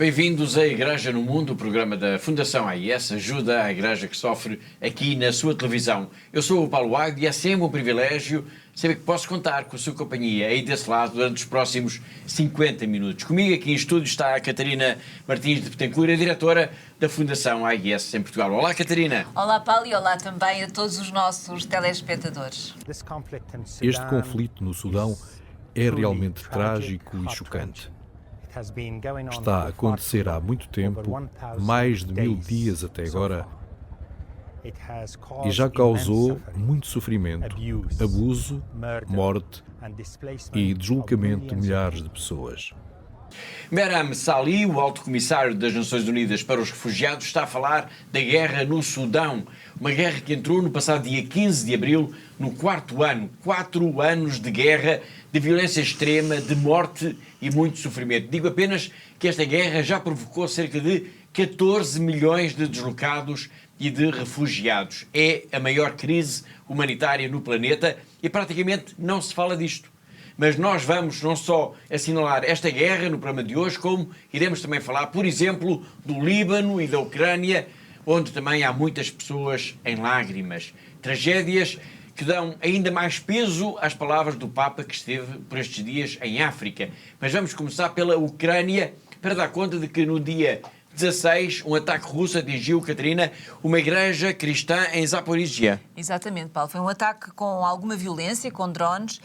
Bem-vindos à Igreja no Mundo, o programa da Fundação AIS ajuda a Igreja que sofre aqui na sua televisão. Eu sou o Paulo Agdo e é sempre um privilégio saber que posso contar com a sua companhia aí desse lado durante os próximos 50 minutos. Comigo aqui em estúdio está a Catarina Martins de Betancourt, a diretora da Fundação AIS em Portugal. Olá, Catarina. Olá, Paulo, e olá também a todos os nossos telespectadores. Este conflito no Sudão é realmente trágico e chocante. Está a acontecer há muito tempo, mais de 1000 dias até agora, e já causou muito sofrimento, abuso, morte e deslocamento de milhares de pessoas. Meram Sali, o alto comissário das Nações Unidas para os Refugiados, está a falar da guerra no Sudão. Uma guerra que entrou no passado dia 15 de abril, no quarto ano. 4 anos de guerra, de violência extrema, de morte e muito sofrimento. Digo apenas que esta guerra já provocou cerca de 14 milhões de deslocados e de refugiados. É a maior crise humanitária no planeta e praticamente não se fala disto. Mas nós vamos não só assinalar esta guerra no programa de hoje, como iremos também falar, por exemplo, do Líbano e da Ucrânia, onde também há muitas pessoas em lágrimas. Tragédias que dão ainda mais peso às palavras do Papa que esteve por estes dias em África. Mas vamos começar pela Ucrânia para dar conta de que no dia 16, um ataque russo atingiu, Catarina, uma igreja cristã em Zaporizhia. Exatamente, Paulo. Foi um ataque com alguma violência, com drones,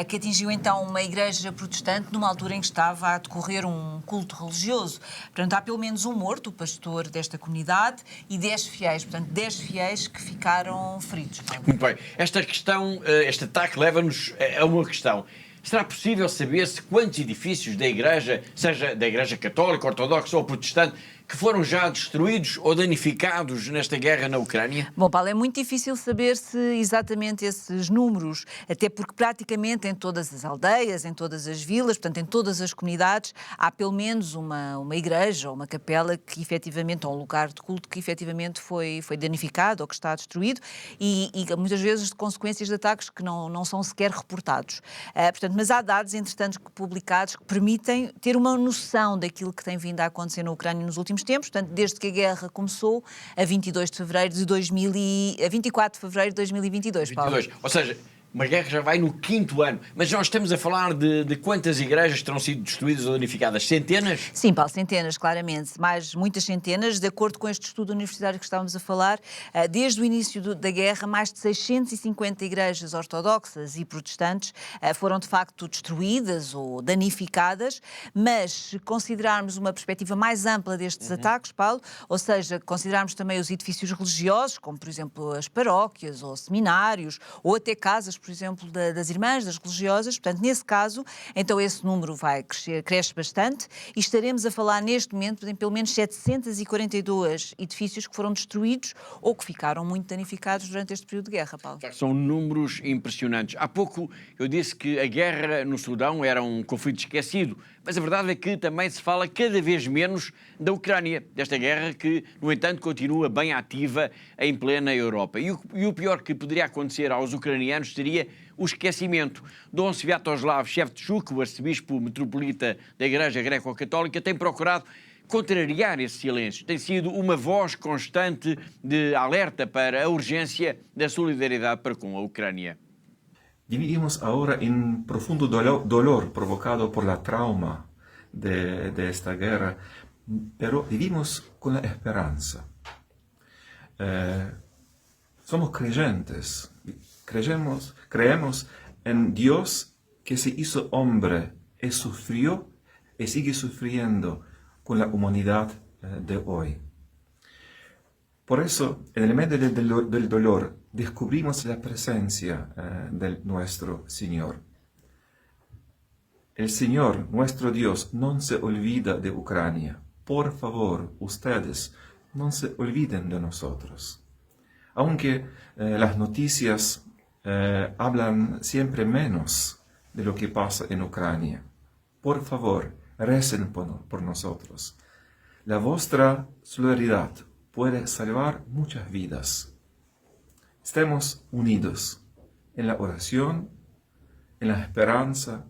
que atingiu então uma igreja protestante numa altura em que estava a decorrer um culto religioso. Portanto, há pelo menos um morto, o pastor desta comunidade, e 10 fiéis. Portanto, 10 fiéis que ficaram feridos. Muito bem. Esta questão, este ataque leva-nos a uma questão. Será possível saber-se quantos edifícios da Igreja, seja da Igreja Católica, Ortodoxa ou Protestante, que foram já destruídos ou danificados nesta guerra na Ucrânia? Bom, Paulo, é muito difícil saber-se exatamente esses números, até porque praticamente em todas as aldeias, em todas as vilas, portanto em todas as comunidades, há pelo menos uma igreja ou uma capela que efetivamente, ou um lugar de culto que efetivamente foi danificado ou que está destruído e muitas vezes de consequências de ataques que não são sequer reportados. Portanto, mas há dados, entretanto, publicados que permitem ter uma noção daquilo que tem vindo a acontecer na Ucrânia nos últimos tempos, portanto, desde que a guerra começou, a 22 de fevereiro de 24 de fevereiro de 2022, Paulo. 22. Ou seja, uma guerra já vai no 5º ano. Mas nós estamos a falar de quantas igrejas terão sido destruídas ou danificadas? Centenas? Sim, Paulo, centenas, claramente. Muitas centenas. De acordo com este estudo universitário que estávamos a falar, desde o início da guerra, mais de 650 igrejas ortodoxas e protestantes foram, de facto, destruídas ou danificadas. Mas, se considerarmos uma perspectiva mais ampla destes ataques, Paulo, ou seja, considerarmos também os edifícios religiosos, como, por exemplo, as paróquias ou seminários, ou até casas, por exemplo, das irmãs, das religiosas, portanto, nesse caso, então esse número cresce bastante e estaremos a falar neste momento em pelo menos 742 edifícios que foram destruídos ou que ficaram muito danificados durante este período de guerra, Paulo. São números impressionantes. Há pouco eu disse que a guerra no Sudão era um conflito esquecido, mas a verdade é que também se fala cada vez menos da Ucrânia, desta guerra que, no entanto, continua bem ativa em plena Europa. E o pior que poderia acontecer aos ucranianos seria o esquecimento. Dom Sviatoslav Shevchuk, o arcebispo metropolita da Igreja Greco-Católica, tem procurado contrariar esse silêncio. Tem sido uma voz constante de alerta para a urgência da solidariedade para com a Ucrânia. Vivimos ahora en profundo dolor provocado por la trauma de esta guerra, pero vivimos con la esperanza. Somos creyentes, creemos en Dios que se hizo hombre y sufrió y sigue sufriendo con la humanidad de hoy. Por eso, en el medio del dolor, descubrimos la presencia de nuestro Señor. El Señor, nuestro Dios, no se olvida de Ucrania. Por favor, ustedes, no se olviden de nosotros. Aunque las noticias hablan siempre menos de lo que pasa en Ucrania, por favor, recen por nosotros. La vuestra solidaridad puede salvar muchas vidas. Estemos unidos en la oración, en la esperanza,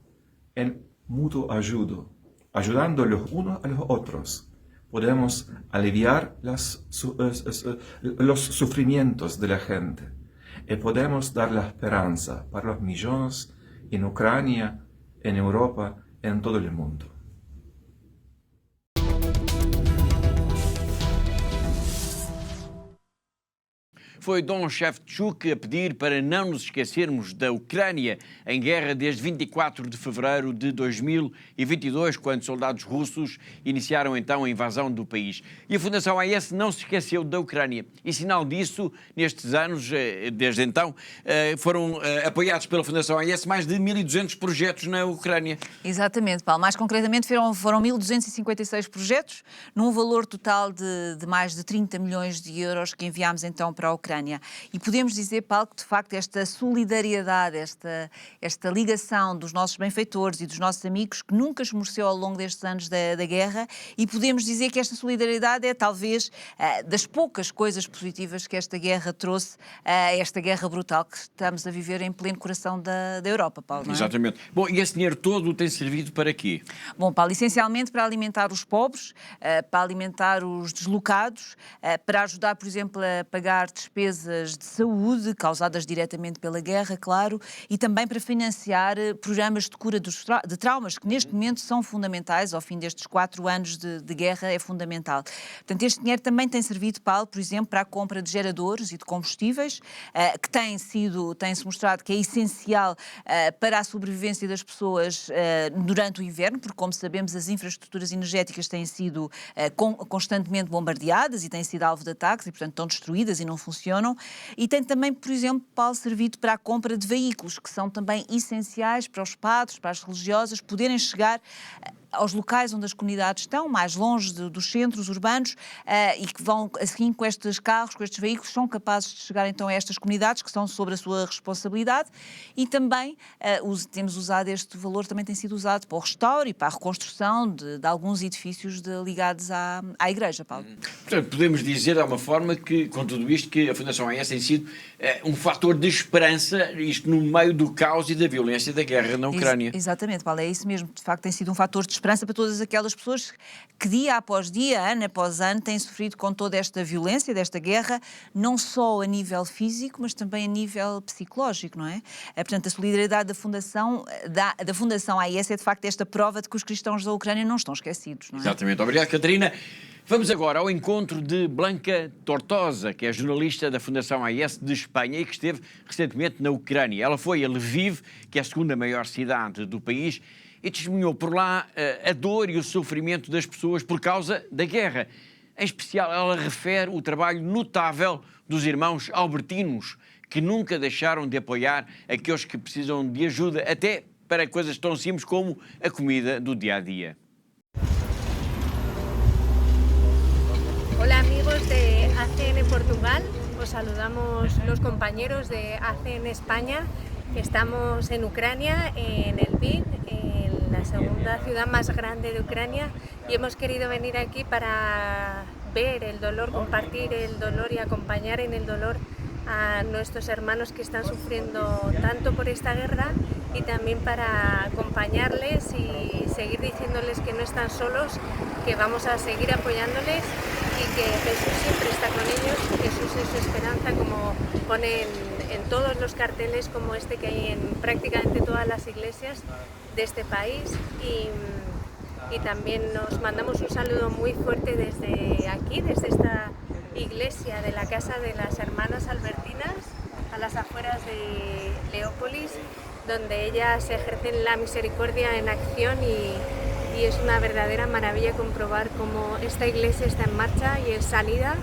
en mutuo ayudo, ayudando los unos a los otros podemos aliviar los sufrimientos de la gente y podemos dar la esperanza para los millones en Ucrania, en Europa, en todo el mundo. Foi Dom Shevchuk a pedir para não nos esquecermos da Ucrânia em guerra desde 24 de fevereiro de 2022, quando soldados russos iniciaram então a invasão do país. E a Fundação AES não se esqueceu da Ucrânia. E sinal disso, nestes anos, desde então, foram apoiados pela Fundação AES mais de 1.200 projetos na Ucrânia. Exatamente, Paulo. Mais concretamente foram 1.256 projetos, num valor total de mais de 30 milhões de euros que enviámos então para a Ucrânia. E podemos dizer, Paulo, que de facto esta solidariedade, esta ligação dos nossos benfeitores e dos nossos amigos que nunca esmoreceu ao longo destes anos da guerra, e podemos dizer que esta solidariedade é talvez das poucas coisas positivas que esta guerra trouxe, esta guerra brutal que estamos a viver em pleno coração da Europa, Paulo, não é? Exatamente. Bom, e esse dinheiro todo tem servido para quê? Bom, Paulo, essencialmente para alimentar os pobres, para alimentar os deslocados, para ajudar, por exemplo, a pagar despesas de saúde causadas diretamente pela guerra, claro, e também para financiar programas de cura de traumas, que neste momento são fundamentais, ao fim destes 4 anos de guerra é fundamental. Portanto, este dinheiro também tem servido, Paulo, por exemplo, para a compra de geradores e de combustíveis, que tem-se mostrado que é essencial para a sobrevivência das pessoas durante o inverno, porque, como sabemos, as infraestruturas energéticas têm sido constantemente bombardeadas e têm sido alvo de ataques e, portanto, estão destruídas e não funcionam. E tem também, por exemplo, Paulo, servido para a compra de veículos, que são também essenciais para os padres, para as religiosas, poderem chegar aos locais onde as comunidades estão, mais longe dos centros urbanos, e que vão, assim, com estes carros, com estes veículos, são capazes de chegar então a estas comunidades que estão sob a sua responsabilidade. E também temos usado este valor, também tem sido usado para o restauro e para a reconstrução de alguns edifícios ligados à Igreja, Paulo. Portanto, podemos dizer, de alguma forma, que, com tudo isto, que a Fundação AES tem sido um fator de esperança, isto no meio do caos e da violência da guerra na Ucrânia. Exatamente, Paulo, é isso mesmo. De facto, tem sido um fator de esperança para todas aquelas pessoas que dia após dia, ano após ano, têm sofrido com toda esta violência, desta guerra, não só a nível físico, mas também a nível psicológico, não é? Portanto, a solidariedade da Fundação AES é, de facto, esta prova de que os cristãos da Ucrânia não estão esquecidos, não é? Exatamente. Obrigado, Catarina. Vamos agora ao encontro de Blanca Tortosa, que é jornalista da Fundação AES de Espanha e que esteve recentemente na Ucrânia. Ela foi a Lviv, que é a segunda maior cidade do país, e testemunhou por lá a dor e o sofrimento das pessoas por causa da guerra. Em especial, ela refere o trabalho notável dos irmãos albertinos, que nunca deixaram de apoiar aqueles que precisam de ajuda, até para coisas tão simples como a comida do dia-a-dia. Hola amigos de ACN Portugal, os saludamos los compañeros de ACN España, que estamos en Ucrania, en Lviv, en la segunda ciudad más grande de Ucrania, y hemos querido venir aquí para ver el dolor, compartir el dolor y acompañar en el dolor a nuestros hermanos que están sufriendo tanto por esta guerra, y también para acompañarles y seguir diciéndoles que no están solos, que vamos a seguir apoyándoles y que Jesús siempre está con ellos. Jesús es su esperanza, como ponen en todos los carteles como este que hay en prácticamente todas las iglesias de este país. Y también nos mandamos un saludo muy fuerte desde aquí, desde esta iglesia de la Casa de las Hermanas Albertinas, a las afueras de Leópolis, donde ellas ejercen la misericordia en acción, y es una verdadera maravilla comprobar cómo esta iglesia está en marcha y en salida,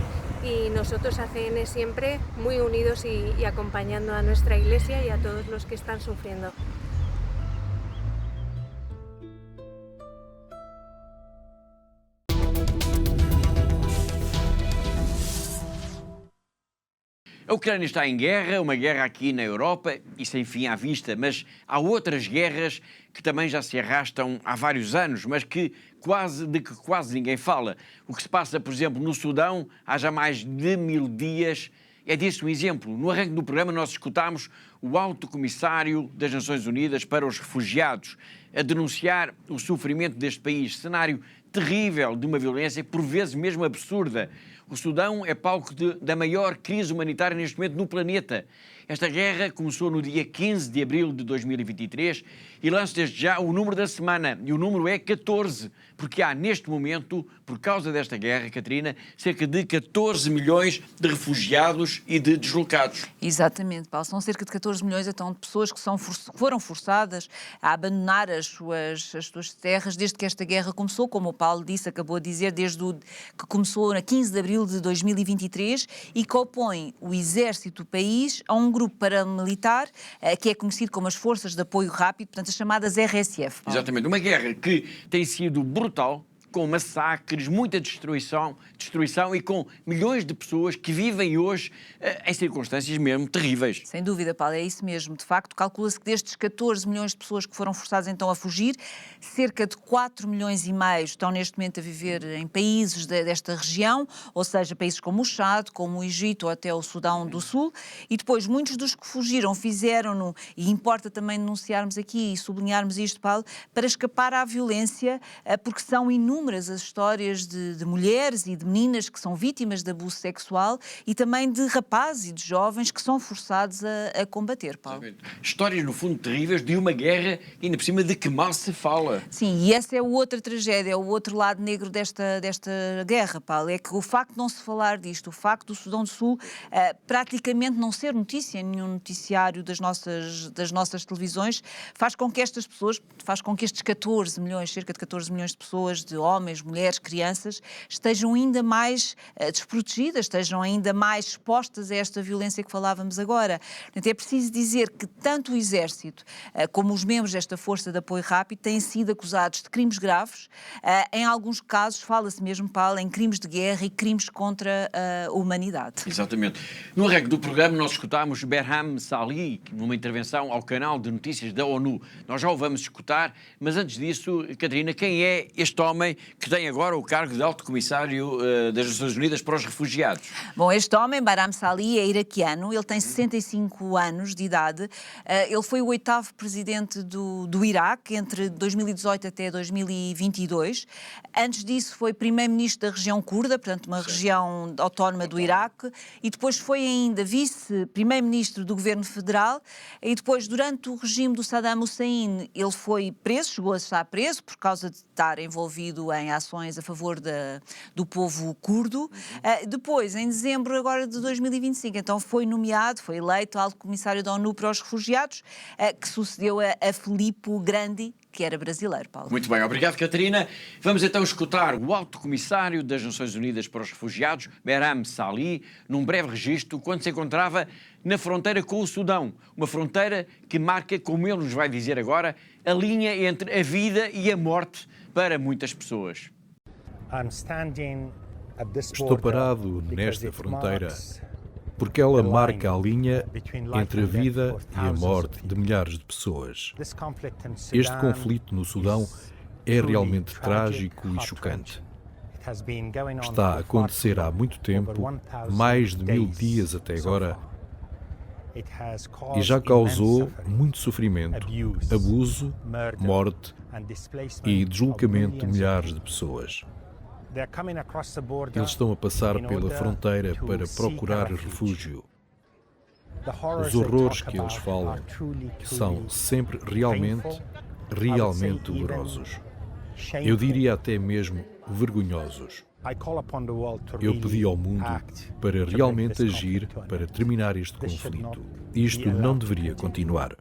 y nosotros ACN siempre muy unidos y acompañando a nuestra iglesia y a todos los que están sufriendo. A Ucrânia está em guerra, uma guerra aqui na Europa e sem fim à vista, mas há outras guerras que também já se arrastam há vários anos, mas que quase ninguém fala. O que se passa, por exemplo, no Sudão, há já mais de 1000 dias, é disso um exemplo. No arranque do programa nós escutámos o Alto Comissário das Nações Unidas para os Refugiados a denunciar o sofrimento deste país, cenário terrível de uma violência, por vezes mesmo absurda. O Sudão é palco da maior crise humanitária neste momento no planeta. Esta guerra começou no dia 15 de abril de 2023 e lanço desde já o número da semana. E o número é 14, porque há neste momento, por causa desta guerra, Catarina, cerca de 14 milhões de refugiados e de deslocados. Exatamente, Paulo. São cerca de 14 milhões então, de pessoas que foram forçadas a abandonar as suas terras desde que esta guerra começou, como o Paulo disse, acabou de dizer, desde que começou na 15 de abril de 2023 e que opõe o exército do país a um grupo paramilitar que é conhecido como as Forças de Apoio Rápido, portanto as chamadas RSF. Paulo. Exatamente, uma guerra que tem sido brutal, com massacres, muita destruição e com milhões de pessoas que vivem hoje em circunstâncias mesmo terríveis. Sem dúvida, Paulo, é isso mesmo. De facto, calcula-se que destes 14 milhões de pessoas que foram forçadas então a fugir, cerca de 4 milhões e meio estão neste momento a viver em países desta região, ou seja, países como o Chad, como o Egito ou até o Sudão do Sul, e depois muitos dos que fugiram fizeram-no, e importa também denunciarmos aqui e sublinharmos isto, Paulo, para escapar à violência, porque são inúmeras as histórias de mulheres e de meninas que são vítimas de abuso sexual e também de rapazes e de jovens que são forçados a combater, Paulo. Histórias, no fundo, terríveis de uma guerra e, ainda por cima, de que mal se fala. Sim, e essa é outra tragédia, é o outro lado negro desta guerra, Paulo, é que o facto de não se falar disto, o facto do Sudão do Sul praticamente não ser notícia em nenhum noticiário das nossas televisões, faz com que estas pessoas, faz com que estes 14 milhões, cerca de 14 milhões de pessoas, de homens, mulheres, crianças, estejam ainda mais desprotegidas, estejam ainda mais expostas a esta violência que falávamos agora. Portanto, é preciso dizer que tanto o Exército como os membros desta Força de Apoio Rápido têm sido acusados de crimes graves. Em alguns casos, fala-se mesmo, Paulo, em crimes de guerra e crimes contra a humanidade. Exatamente. No arranque do programa, nós escutámos Berham Salih, numa intervenção ao canal de notícias da ONU. Nós já o vamos escutar, mas antes disso, Catarina, quem é este homem que tem agora o cargo de Alto Comissário das Nações Unidas para os Refugiados? Bom, este homem, Berham Salih, é iraquiano, ele tem 65 anos de idade, ele foi o 8º presidente do Iraque entre 2018 até 2022. Antes disso foi primeiro-ministro da região curda, portanto uma região autónoma do Iraque, e depois foi ainda vice-primeiro-ministro do governo federal, e depois durante o regime do Saddam Hussein ele foi preso, chegou a estar preso por causa de estar envolvido em ações a favor do povo curdo. Depois, em dezembro agora de 2025, então foi eleito Alto Comissário da ONU para os Refugiados, que sucedeu a Filippo Grandi, que era brasileiro, Paulo. Muito bem, obrigado, Catarina. Vamos então escutar o Alto Comissário das Nações Unidas para os Refugiados, Berham Salih, num breve registro, quando se encontrava na fronteira com o Sudão. Uma fronteira que marca, como ele nos vai dizer agora, a linha entre a vida e a morte para muitas pessoas. Estou parado nesta fronteira porque ela marca a linha entre a vida e a morte de milhares de pessoas. Este conflito no Sudão é realmente trágico e chocante. Está a acontecer há muito tempo, mais de 1000 dias até agora, e já causou muito sofrimento, abuso, morte e deslocamento de milhares de pessoas. Eles estão a passar pela fronteira para procurar refúgio. Os horrores que eles falam são sempre realmente dolorosos. Eu diria até mesmo vergonhosos. Eu pedi ao mundo para realmente agir para terminar este conflito. Isto não deveria continuar.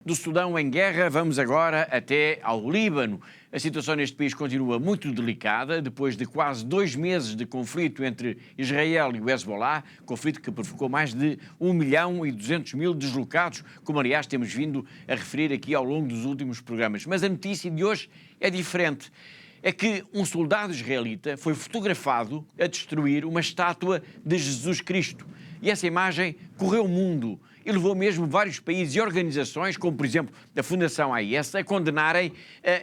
Do Sudão em guerra, vamos agora até ao Líbano. A situação neste país continua muito delicada, depois de quase 2 meses de conflito entre Israel e o Hezbollah, conflito que provocou mais de 1.200.000 deslocados, como aliás temos vindo a referir aqui ao longo dos últimos programas. Mas a notícia de hoje é diferente. É que um soldado israelita foi fotografado a destruir uma estátua de Jesus Cristo. E essa imagem correu o mundo e levou mesmo vários países e organizações, como por exemplo a Fundação AIS, a condenarem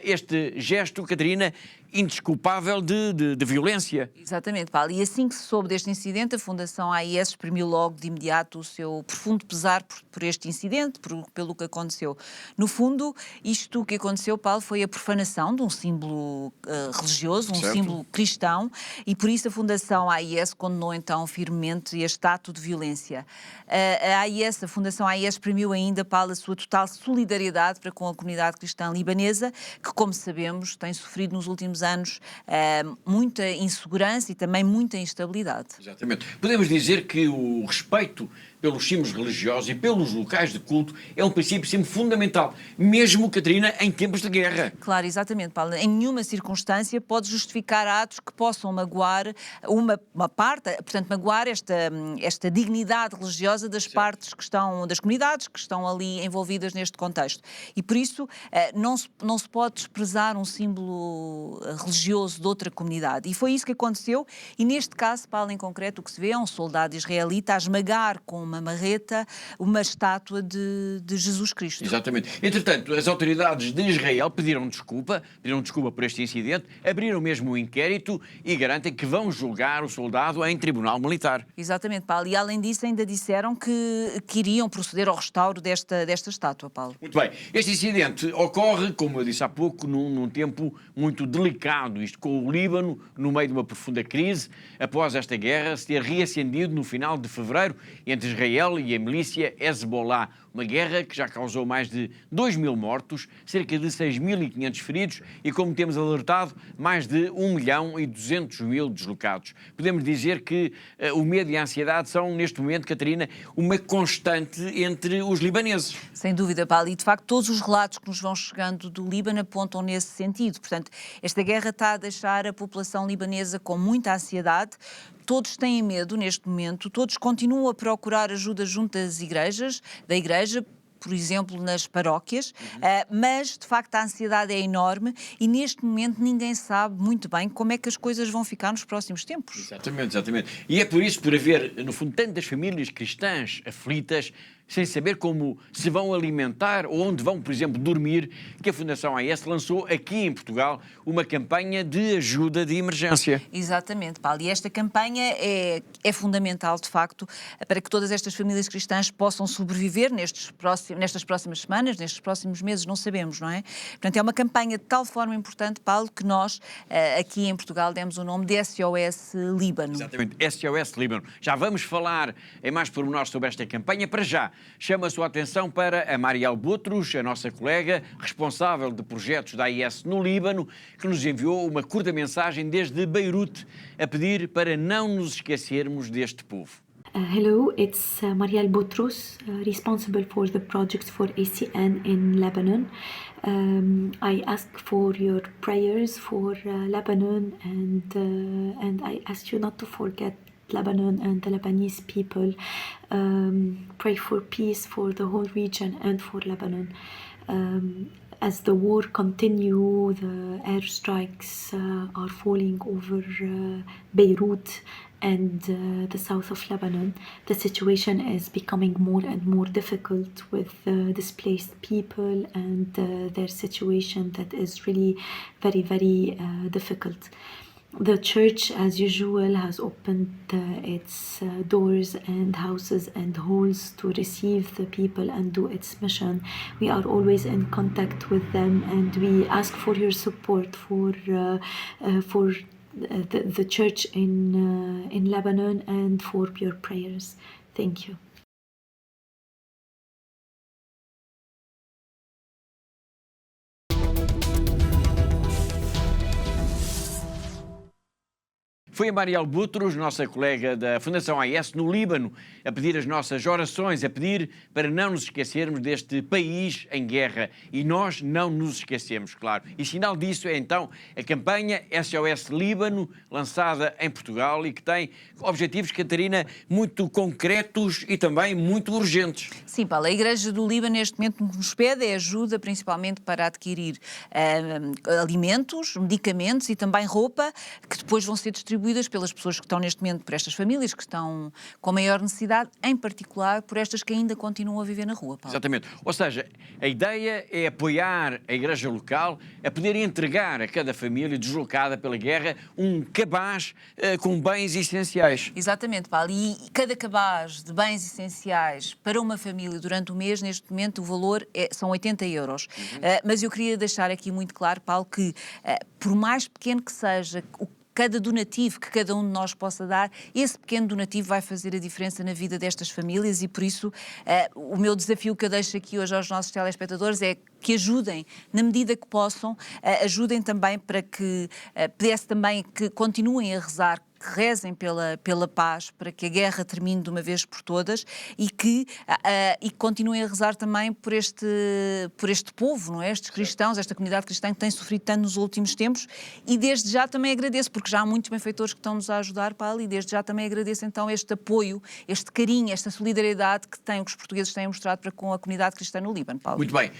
este gesto, Catarina, indesculpável de violência. Exatamente, Paulo. E assim que se soube deste incidente, a Fundação AIS exprimiu logo de imediato o seu profundo pesar por este incidente, pelo que aconteceu. No fundo, isto que aconteceu, Paulo, foi a profanação de um símbolo religioso, um símbolo cristão, e por isso a Fundação AIS condenou então firmemente este ato de violência. A Fundação AIS exprimiu ainda, Paulo, a sua total solidariedade para com a comunidade cristã libanesa, que, como sabemos, tem sofrido nos últimos anos muita insegurança e também muita instabilidade. Exatamente. Podemos dizer que o respeito pelos símbolos religiosos e pelos locais de culto é um princípio sempre fundamental, mesmo, Catarina, em tempos de guerra. Claro, exatamente, Paulo. Em nenhuma circunstância pode justificar atos que possam magoar uma parte, portanto, magoar esta dignidade religiosa das partes que estão, das comunidades que estão ali envolvidas neste contexto. E por isso não se pode desprezar um símbolo religioso de outra comunidade. E foi isso que aconteceu, e neste caso, Paulo, em concreto, o que se vê é um soldado israelita a esmagar com uma marreta uma estátua de Jesus Cristo. Exatamente. Entretanto, as autoridades de Israel pediram desculpa por este incidente, abriram mesmo um inquérito e garantem que vão julgar o soldado em tribunal militar. Exatamente, Paulo. E além disso ainda disseram que iriam proceder ao restauro desta estátua, Paulo. Muito bem. Este incidente ocorre, como eu disse há pouco, num tempo muito delicado, isto com o Líbano no meio de uma profunda crise, após esta guerra se ter reacendido no final de fevereiro entre Israel e a milícia Hezbollah, uma guerra que já causou mais de 2.000 mortos, cerca de 6.500 feridos e, como temos alertado, mais de 1.200.000 deslocados. Podemos dizer que o medo e a ansiedade são, neste momento, Catarina, uma constante entre os libaneses. Sem dúvida, Paulo, e de facto todos os relatos que nos vão chegando do Líbano apontam nesse sentido. Portanto, esta guerra está a deixar a população libanesa com muita ansiedade. Todos têm medo neste momento, todos continuam a procurar ajuda junto da igreja, por exemplo, nas paróquias, mas, de facto, a ansiedade é enorme e, neste momento, ninguém sabe muito bem como é que as coisas vão ficar nos próximos tempos. Exatamente. E é por isso, por haver, no fundo, tantas famílias cristãs aflitas, sem saber como se vão alimentar ou onde vão, por exemplo, dormir, que a Fundação AIS lançou aqui em Portugal uma campanha de ajuda de emergência. Exatamente, Paulo. E esta campanha é fundamental, de facto, para que todas estas famílias cristãs possam sobreviver nestas próximas semanas, nestes próximos meses, não sabemos, não é? Portanto, é uma campanha de tal forma importante, Paulo, que nós, aqui em Portugal, demos o nome de SOS Líbano. Exatamente, SOS Líbano. Já vamos falar em mais pormenores sobre esta campanha. Para já, chama a sua atenção para a Mariel Boutros, a nossa colega responsável de projetos da AIS no Líbano, que nos enviou uma curta mensagem desde Beirute a pedir para não nos esquecermos deste povo. Hello, it's Mariel Boutros, responsible for the projects for ACN in Lebanon. I ask for your prayers for Lebanon and I ask you not to forget Lebanon and the Lebanese people. Pray for peace for the whole region and for Lebanon. As the war continues, the airstrikes are falling over Beirut and the south of Lebanon. The situation is becoming more and more difficult with displaced people and their situation that is really very, very difficult. The church, as usual, has opened its doors and houses and halls to receive the people and do its mission. We are always in contact with them, and we ask for your support for the church in Lebanon and for your prayers. Thank you. Foi a Mariel Boutros, nossa colega da Fundação AIS no Líbano, a pedir as nossas orações, a pedir para não nos esquecermos deste país em guerra. E nós não nos esquecemos, claro. E sinal disso é então a campanha SOS Líbano, lançada em Portugal e que tem objetivos, Catarina, muito concretos e também muito urgentes. Sim, Paulo, a Igreja do Líbano neste momento nos pede ajuda principalmente para adquirir alimentos, medicamentos e também roupa que depois vão ser distribuídos contribuídas pelas pessoas que estão neste momento, por estas famílias que estão com maior necessidade, em particular por estas que ainda continuam a viver na rua, Paulo. Exatamente. Ou seja, a ideia é apoiar a igreja local a poder entregar a cada família deslocada pela guerra um cabaz com bens essenciais. Exatamente, Paulo. E cada cabaz de bens essenciais para uma família durante o mês, neste momento, o valor são 80 euros. Mas eu queria deixar aqui muito claro, Paulo, que por mais pequeno que seja cada donativo que cada um de nós possa dar, esse pequeno donativo vai fazer a diferença na vida destas famílias e por isso o meu desafio que eu deixo aqui hoje aos nossos telespectadores é que ajudem, na medida que possam, ajudem também para que pudesse também que continuem a rezar, que rezem pela paz, para que a guerra termine de uma vez por todas e que continuem a rezar também por este povo, não é? Estes cristãos, esta comunidade cristã que tem sofrido tanto nos últimos tempos e desde já também agradeço, porque já há muitos benfeitores que estão-nos a ajudar, Paulo, e desde já também agradeço então este apoio, este carinho, esta solidariedade que os portugueses têm mostrado para com a comunidade cristã no Líbano, Paulo. Muito bem.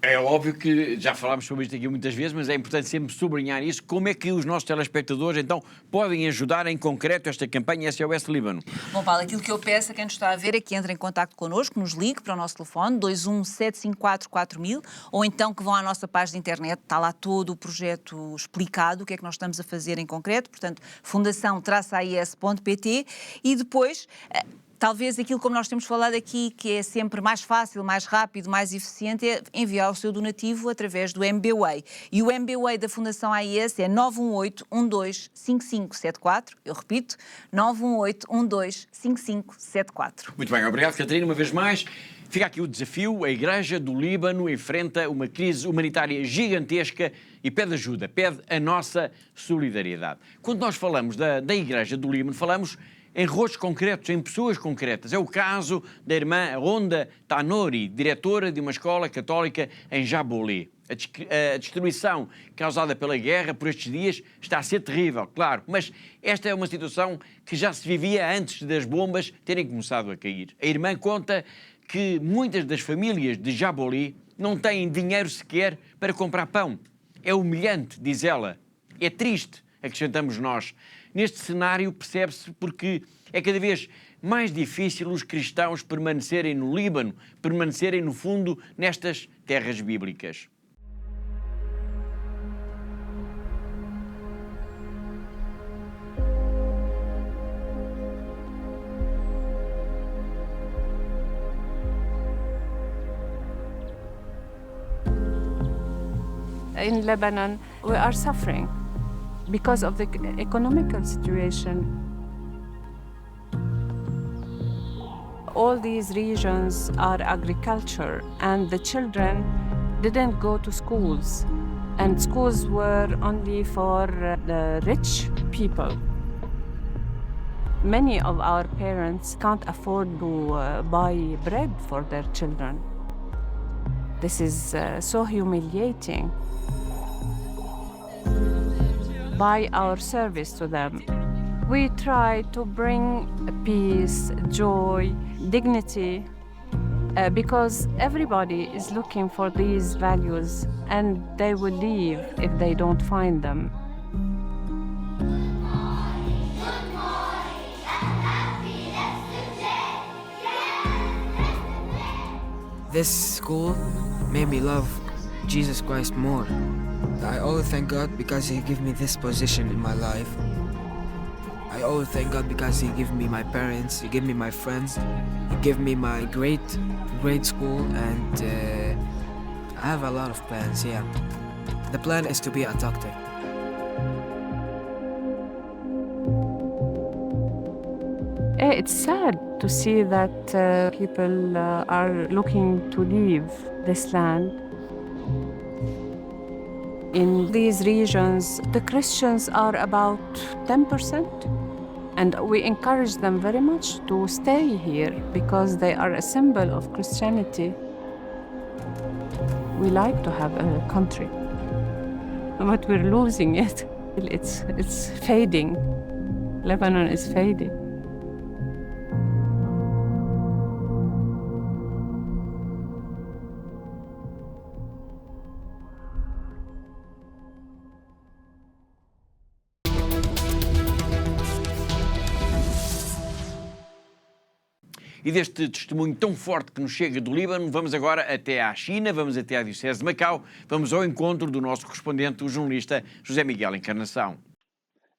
É óbvio que já falámos sobre isto aqui muitas vezes, mas é importante sempre sublinhar isso. Como é que os nossos telespectadores, então, podem ajudar em concreto esta campanha SOS Líbano? Bom, Paulo, aquilo que eu peço a quem nos está a ver é que entre em contacto connosco, nos ligue para o nosso telefone 217544000 ou então que vão à nossa página de internet, está lá todo o projeto explicado, o que é que nós estamos a fazer em concreto, portanto, fundação-ais.pt e depois... Talvez aquilo como nós temos falado aqui, que é sempre mais fácil, mais rápido, mais eficiente, é enviar o seu donativo através do MBWay. E o MBWay da Fundação AIS é 918-125574. Eu repito, 918-125574. Muito bem, obrigado, Catarina, uma vez mais. Fica aqui o desafio, a Igreja do Líbano enfrenta uma crise humanitária gigantesca e pede ajuda, pede a nossa solidariedade. Quando nós falamos da Igreja do Líbano, falamos em rostos concretos, em pessoas concretas. É o caso da irmã Ronda Tanori, diretora de uma escola católica em Jaboli. A destruição causada pela guerra por estes dias está a ser terrível, claro, mas esta é uma situação que já se vivia antes das bombas terem começado a cair. A irmã conta que muitas das famílias de Jaboli não têm dinheiro sequer para comprar pão. É humilhante, diz ela. É triste, acrescentamos nós. Neste cenário percebe-se porque é cada vez mais difícil os cristãos permanecerem no Líbano, permanecerem, no fundo, nestas terras bíblicas. In Lebanon, we are suffering because of the economical situation. All these regions are agriculture, and the children didn't go to schools, and schools were only for the rich people. Many of our parents can't afford to buy bread for their children. This is so humiliating. By our service to them, we try to bring peace, joy, dignity, because everybody is looking for these values and they will leave if they don't find them. This school made me love Jesus Christ more. I always thank God because He gave me this position in my life. I always thank God because He gave me my parents, He gave me my friends, He gave me my great school, and I have a lot of plans, yeah. The plan is to be a doctor. It's sad to see that people are looking to leave this land. In these regions, the Christians are about 10%, and we encourage them very much to stay here because they are a symbol of Christianity. We like to have a country, but we're losing it. It's fading. Lebanon is fading. E deste testemunho tão forte que nos chega do Líbano, vamos agora até à China, vamos até à Diocese de Macau, vamos ao encontro do nosso correspondente, o jornalista José Miguel Encarnação.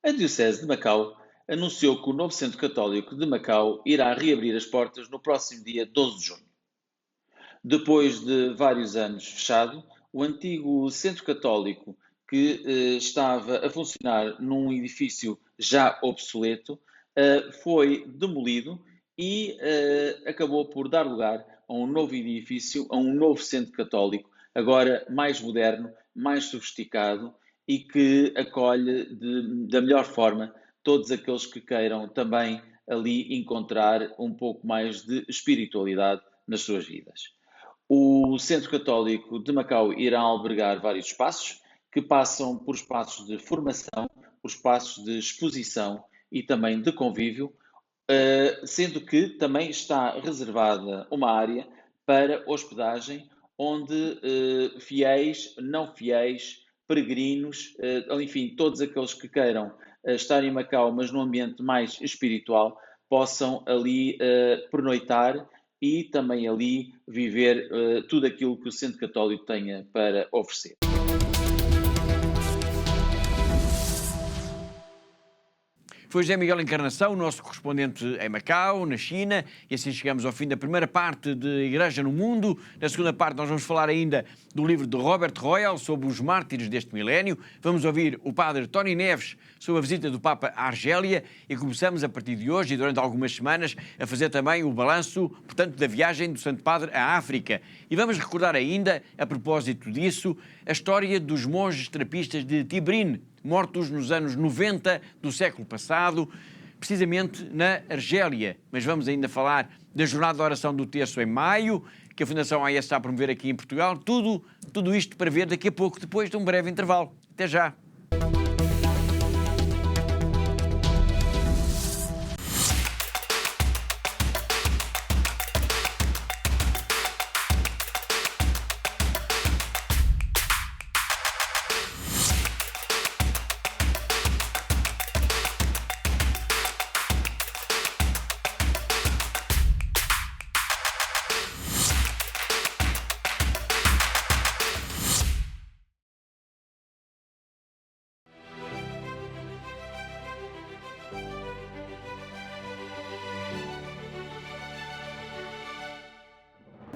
A Diocese de Macau anunciou que o novo Centro Católico de Macau irá reabrir as portas no próximo dia 12 de junho. Depois de vários anos fechado, o antigo Centro Católico, que estava a funcionar num edifício já obsoleto, foi demolido e acabou por dar lugar a um novo edifício, a um novo Centro Católico, agora mais moderno, mais sofisticado e que acolhe da melhor forma todos aqueles que queiram também ali encontrar um pouco mais de espiritualidade nas suas vidas. O Centro Católico de Macau irá albergar vários espaços que passam por espaços de formação, por espaços de exposição e também de convívio, sendo que também está reservada uma área para hospedagem onde fiéis, não fiéis, peregrinos, enfim, todos aqueles que queiram estar em Macau, mas num ambiente mais espiritual, possam ali pernoitar e também ali viver tudo aquilo que o Centro Católico tenha para oferecer. Foi José Miguel Encarnação, o nosso correspondente em Macau, na China, e assim chegamos ao fim da primeira parte de Igreja no Mundo. Na segunda parte nós vamos falar ainda do livro de Robert Royal sobre os mártires deste milénio. Vamos ouvir o padre Tony Neves sobre a visita do Papa à Argélia e começamos a partir de hoje e durante algumas semanas a fazer também o balanço, portanto, da viagem do Santo Padre à África. E vamos recordar ainda, a propósito disso, a história dos monges trapistas de Tibrin, mortos nos anos 90 do século passado, precisamente na Argélia. Mas vamos ainda falar da Jornada de Oração do Terço em maio, que a Fundação AES está a promover aqui em Portugal. Tudo isto para ver daqui a pouco, depois de um breve intervalo. Até já!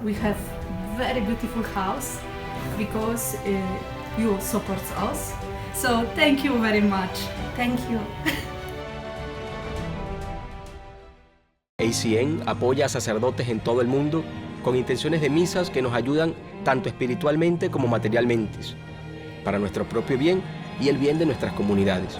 We have very beautiful house because you support us. So thank you very much. Thank you. ACN apoya a sacerdotes en todo el mundo con intenciones de misas que nos ayudan tanto espiritualmente como materialmente, para nuestro propio bien y el bien de nuestras comunidades.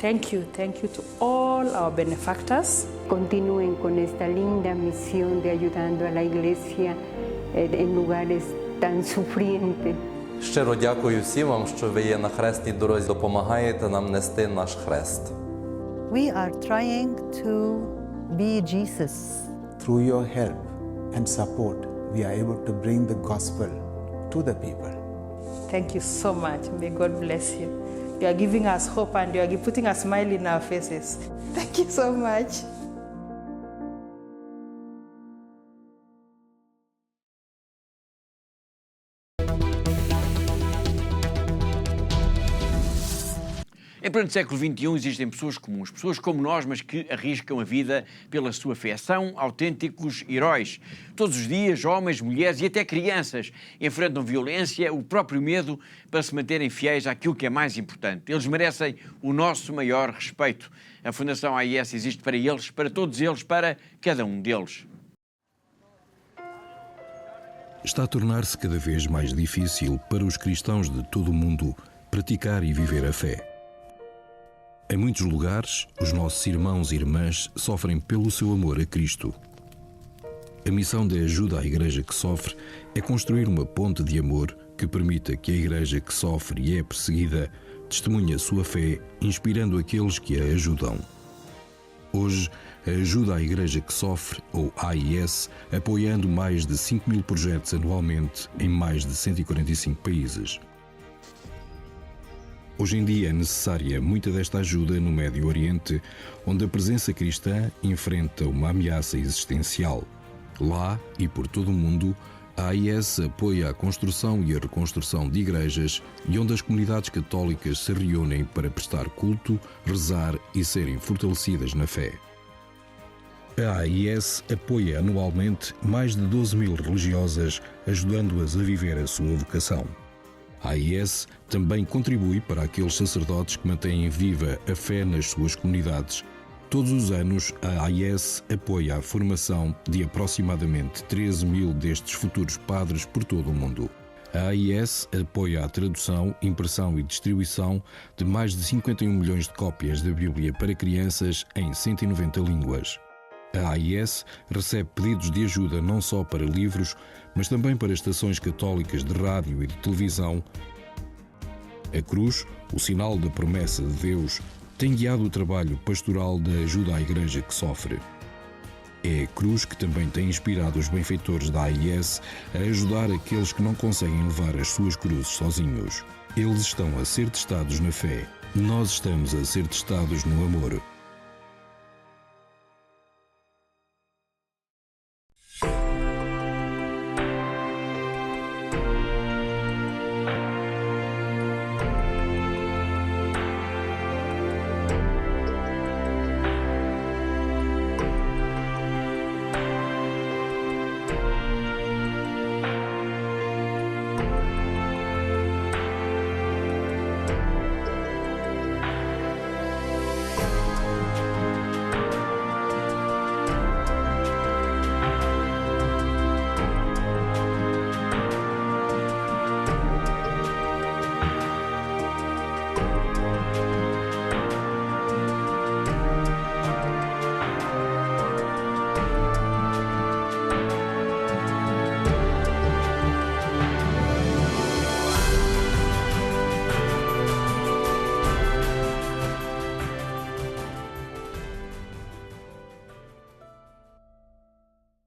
Thank you to all our benefactors. Continúen con esta linda misión de ayudando a la Iglesia en lugares tan sufrientes. Щиро дякую всім вам, що ви є на хресній дорозі, допомагаєте нам нести наш хрест. We are trying to be Jesus. Through your help and support, we are able to bring the gospel to the people. Thank you so much. May God bless you. You are giving us hope and you are putting a smile in our faces. Thank you so much. Em pleno século XXI existem pessoas comuns, pessoas como nós, mas que arriscam a vida pela sua fé. São autênticos heróis. Todos os dias, homens, mulheres e até crianças enfrentam violência, o próprio medo, para se manterem fiéis àquilo que é mais importante. Eles merecem o nosso maior respeito. A Fundação AIS existe para eles, para todos eles, para cada um deles. Está a tornar-se cada vez mais difícil para os cristãos de todo o mundo praticar e viver a fé. Em muitos lugares, os nossos irmãos e irmãs sofrem pelo seu amor a Cristo. A missão de ajuda à Igreja que sofre é construir uma ponte de amor que permita que a Igreja que sofre e é perseguida testemunhe a sua fé, inspirando aqueles que a ajudam. Hoje, a ajuda à Igreja que sofre, ou AIS, apoiando mais de 5.000 projetos anualmente em mais de 145 países. Hoje em dia é necessária muita desta ajuda no Médio Oriente, onde a presença cristã enfrenta uma ameaça existencial. Lá e por todo o mundo, a AIS apoia a construção e a reconstrução de igrejas e onde as comunidades católicas se reúnem para prestar culto, rezar e serem fortalecidas na fé. A AIS apoia anualmente mais de 12.000 religiosas, ajudando-as a viver a sua vocação. A AIS também contribui para aqueles sacerdotes que mantêm viva a fé nas suas comunidades. Todos os anos, a AIS apoia a formação de aproximadamente 13.000 destes futuros padres por todo o mundo. A AIS apoia a tradução, impressão e distribuição de mais de 51 milhões de cópias da Bíblia para crianças em 190 línguas. A AIS recebe pedidos de ajuda não só para livros, mas também para estações católicas de rádio e de televisão. A cruz, o sinal da promessa de Deus, tem guiado o trabalho pastoral de ajuda à Igreja que sofre. É a cruz que também tem inspirado os benfeitores da AIS a ajudar aqueles que não conseguem levar as suas cruzes sozinhos. Eles estão a ser testados na fé. Nós estamos a ser testados no amor.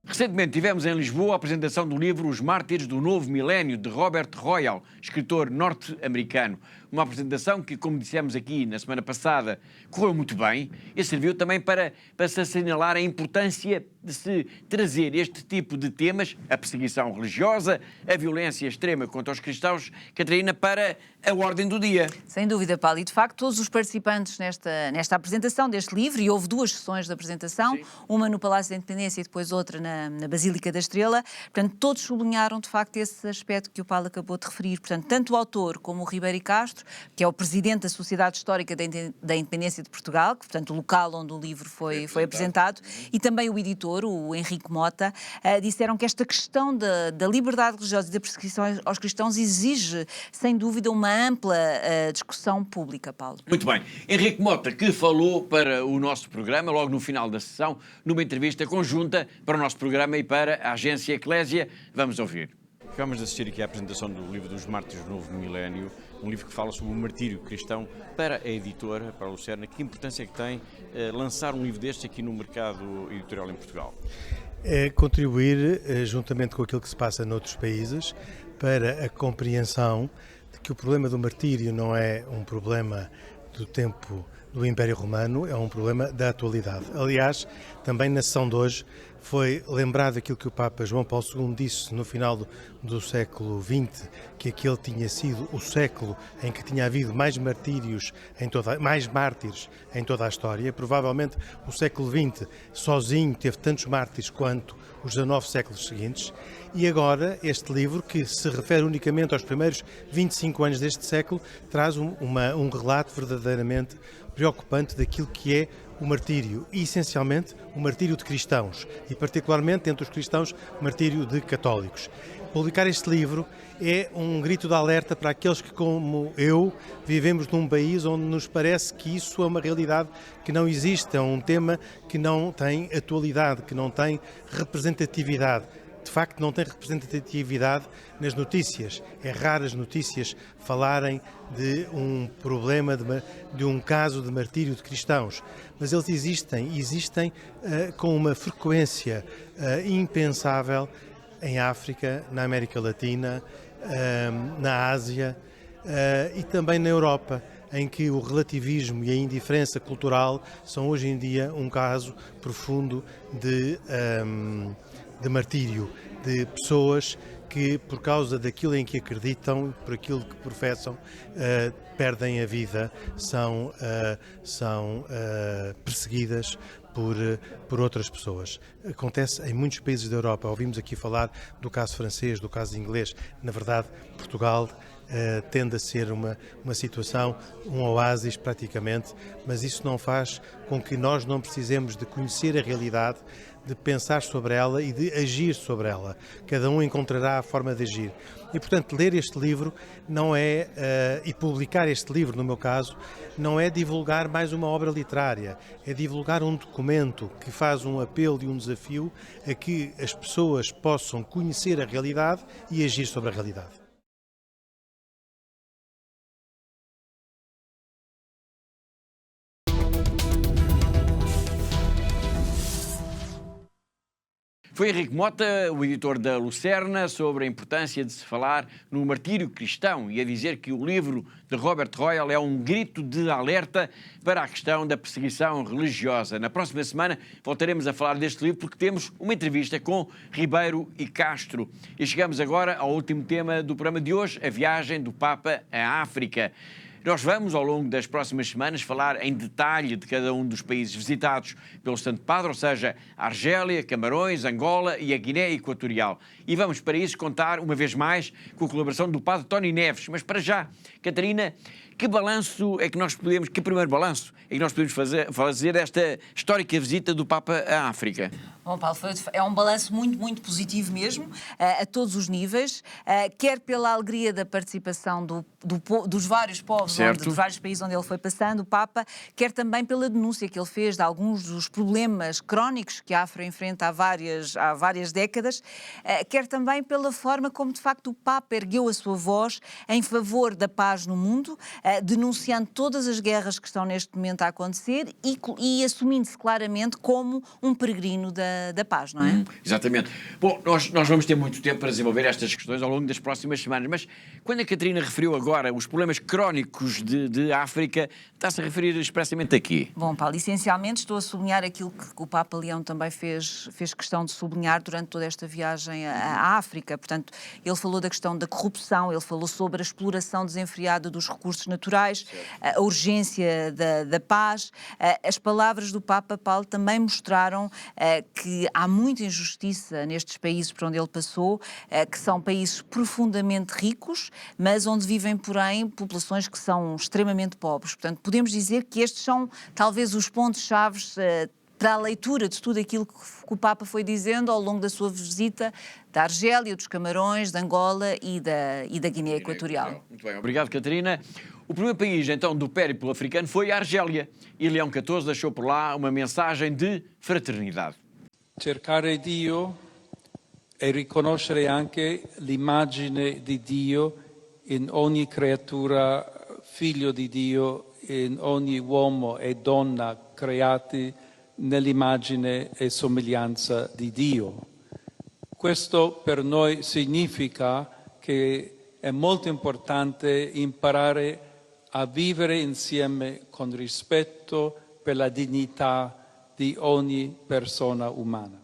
Recentemente tivemos em Lisboa a apresentação do livro Os Mártires do Novo Milénio, de Robert Royal, escritor norte-americano. Uma apresentação que, como dissemos aqui na semana passada, correu muito bem e serviu também para se assinalar a importância de se trazer este tipo de temas, a perseguição religiosa, a violência extrema contra os cristãos, Catarina, para a ordem do dia. Sem dúvida, Paulo. E, de facto, todos os participantes nesta apresentação deste livro, e houve duas sessões de apresentação, uma no Palácio da Independência e depois outra na Basílica da Estrela, portanto, todos sublinharam, de facto, esse aspecto que o Paulo acabou de referir. Portanto, tanto o autor como o Ribeiro Castro, que é o presidente da Sociedade Histórica da Independência de Portugal, que, portanto, o local onde o livro foi apresentado, e também o editor, editor, o Henrique Mota, disseram que esta questão da liberdade religiosa e da perseguição aos cristãos exige, sem dúvida, uma ampla discussão pública, Paulo. Muito bem. Henrique Mota, que falou para o nosso programa, logo no final da sessão, numa entrevista conjunta para o nosso programa e para a agência Eclésia. Vamos ouvir. Acabamos de assistir aqui à apresentação do livro dos Mártires do Novo Milénio, um livro que fala sobre o martírio cristão. Para a editora, para a Lucerna, que importância é que tem lançar um livro destes aqui no mercado editorial em Portugal? É contribuir, juntamente com aquilo que se passa noutros países, para a compreensão de que o problema do martírio não é um problema do tempo do Império Romano, é um problema da atualidade. Aliás, também na sessão de hoje foi lembrado aquilo que o Papa João Paulo II disse no final do século XX, que aquele tinha sido o século em que tinha havido mais mártires em toda a história. Provavelmente o século XX sozinho teve tantos mártires quanto os 19 séculos seguintes. E agora este livro, que se refere unicamente aos primeiros 25 anos deste século, traz um relato verdadeiramente preocupante daquilo que é o martírio, e essencialmente o martírio de cristãos, e particularmente entre os cristãos, o martírio de católicos. Publicar este livro é um grito de alerta para aqueles que, como eu, vivemos num país onde nos parece que isso é uma realidade que não existe, é um tema que não tem atualidade, que não tem representatividade. De facto, não tem representatividade nas notícias. É raro as notícias falarem de um problema, de um caso de martírio de cristãos. Mas eles existem com uma frequência impensável em África, na América Latina, na Ásia e também na Europa, em que o relativismo e a indiferença cultural são hoje em dia um caso profundo de martírio, de pessoas que, por causa daquilo em que acreditam, por aquilo que professam, perdem a vida, são perseguidas por outras pessoas. Acontece em muitos países da Europa. Ouvimos aqui falar do caso francês, do caso inglês. Na verdade, Portugal tende a ser uma situação, um oásis praticamente, mas isso não faz com que nós não precisemos de conhecer a realidade, de pensar sobre ela e de agir sobre ela. Cada um encontrará a forma de agir. E, portanto, ler este livro não é, e publicar este livro, no meu caso, não é divulgar mais uma obra literária, é divulgar um documento que faz um apelo e um desafio a que as pessoas possam conhecer a realidade e agir sobre a realidade. Foi Henrique Mota, o editor da Lucerna, sobre a importância de se falar no martírio cristão e a dizer que o livro de Robert Royal é um grito de alerta para a questão da perseguição religiosa. Na próxima semana voltaremos a falar deste livro porque temos uma entrevista com Ribeiro e Castro. E chegamos agora ao último tema do programa de hoje, a viagem do Papa à África. Nós vamos, ao longo das próximas semanas, falar em detalhe de cada um dos países visitados pelo Santo Padre, ou seja, a Argélia, Camarões, Angola e a Guiné Equatorial. E vamos, para isso, contar, uma vez mais, com a colaboração do Padre Tony Neves. Mas, para já, Catarina, que balanço é que nós podemos, que primeiro balanço é que nós podemos fazer desta histórica visita do Papa à África? Bom, Paulo, é um balanço muito, muito positivo mesmo, a todos os níveis, quer pela alegria da participação dos vários povos, dos vários países onde ele foi passando, o Papa, quer também pela denúncia que ele fez de alguns dos problemas crónicos que a África enfrenta há várias décadas, quer também pela forma como, de facto, o Papa ergueu a sua voz em favor da paz no mundo, denunciando todas as guerras que estão neste momento a acontecer e assumindo-se claramente como um peregrino da paz, não é? Exatamente. Bom, nós vamos ter muito tempo para desenvolver estas questões ao longo das próximas semanas, mas quando a Catarina referiu agora os problemas crónicos de África, está-se a referir expressamente aqui? Bom, Paulo, essencialmente estou a sublinhar aquilo que o Papa Leão também fez questão de sublinhar durante toda esta viagem à África. Portanto, ele falou da questão da corrupção, ele falou sobre a exploração desenfreada dos recursos naturais, a urgência da paz. As palavras do Papa Paulo também mostraram que há muita injustiça nestes países por onde ele passou, que são países profundamente ricos, mas onde vivem, porém, populações que são extremamente pobres. Portanto, podemos dizer que estes são talvez os pontos-chave para a leitura de tudo aquilo que o Papa foi dizendo ao longo da sua visita da Argélia, dos Camarões, de Angola e da Guiné Equatorial. Muito bem, obrigado, Catarina. O primeiro país, então, do périplo africano foi a Argélia e Leão XIV deixou por lá uma mensagem de fraternidade. Cercare Dio e riconoscere anche l'immagine di Dio in ogni creatura, figlio di Dio, in ogni uomo e donna creati nell'immagine e somiglianza di Dio. Questo per noi significa che è molto importante imparare a vivere insieme con rispetto per la dignità di ogni persona umana.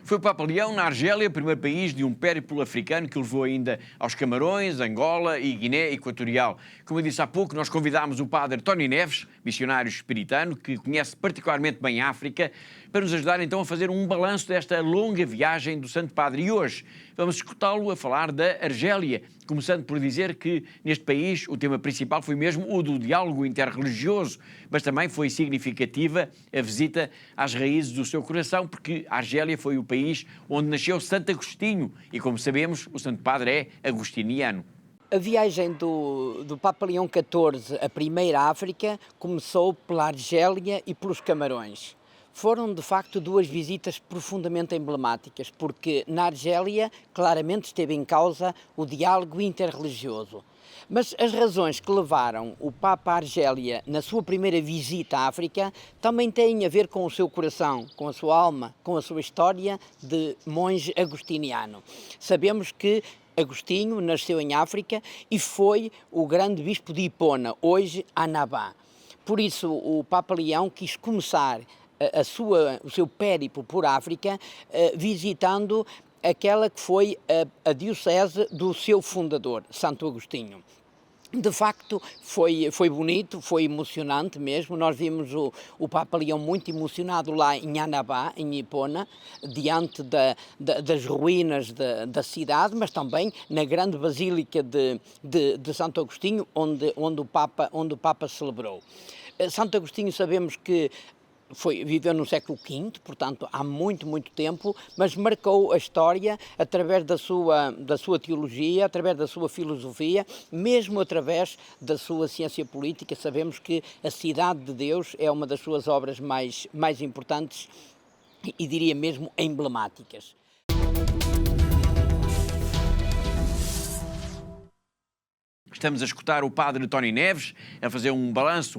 Foi o Papa Leão, na Argélia, primeiro país de um périplo africano que levou ainda aos Camarões, Angola e Guiné Equatorial. Como eu disse há pouco, nós convidámos o padre Tony Neves, missionário espiritano, que conhece particularmente bem a África, para nos ajudar então a fazer um balanço desta longa viagem do Santo Padre. E hoje vamos escutá-lo a falar da Argélia, começando por dizer que neste país o tema principal foi mesmo o do diálogo interreligioso, mas também foi significativa a visita às raízes do seu coração, porque a Argélia foi o país onde nasceu Santo Agostinho e, como sabemos, o Santo Padre é agostiniano. A viagem do Papa Leão XIV à primeira África começou pela Argélia e pelos Camarões. Foram, de facto, duas visitas profundamente emblemáticas, porque na Argélia claramente esteve em causa o diálogo interreligioso. Mas as razões que levaram o Papa à Argélia na sua primeira visita à África também têm a ver com o seu coração, com a sua alma, com a sua história de monge agostiniano. Sabemos que Agostinho nasceu em África e foi o grande bispo de Hipona, hoje Annaba. Por isso o Papa Leão quis começar o seu périplo por África visitando aquela que foi a diocese do seu fundador, Santo Agostinho. De facto, foi bonito, foi emocionante mesmo. Nós vimos o Papa Leão muito emocionado lá em Annaba, em Hipona, diante das ruínas da cidade, mas também na grande basílica de Santo Agostinho, onde o Papa celebrou. Santo Agostinho, sabemos que viveu no século V, portanto há muito tempo, mas marcou a história através da sua teologia, através da sua filosofia, mesmo através da sua ciência política. Sabemos que a Cidade de Deus é uma das suas obras mais importantes e diria mesmo emblemáticas. Estamos a escutar o padre Tony Neves a fazer um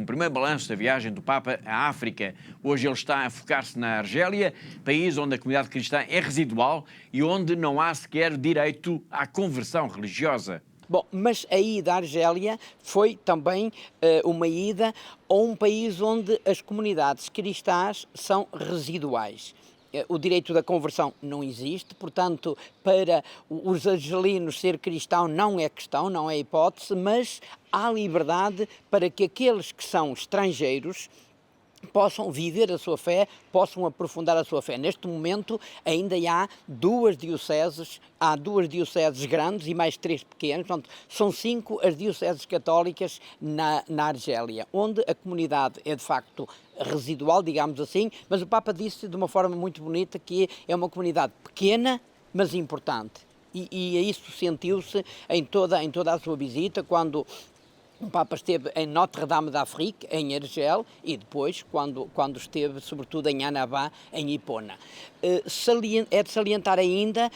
primeiro balanço da viagem do Papa à África. Hoje ele está a focar-se na Argélia, país onde a comunidade cristã é residual e onde não há sequer direito à conversão religiosa. Bom, mas a ida à Argélia foi também uma ida a um país onde as comunidades cristãs são residuais. O direito da conversão não existe, portanto, para os argelinos ser cristão não é questão, não é hipótese, mas há liberdade para que aqueles que são estrangeiros possam viver a sua fé, possam aprofundar a sua fé. Neste momento ainda há duas dioceses grandes e mais 3 pequenas, portanto são 5 as dioceses católicas na Argélia, onde a comunidade é de facto residual, digamos assim, mas o Papa disse de uma forma muito bonita que é uma comunidade pequena, mas importante. E isso sentiu-se em toda a sua visita, quando o Papa esteve em Notre-Dame d'Afrique, em Argel, e depois, quando esteve, sobretudo, em Annaba, em Hipona. É de salientar ainda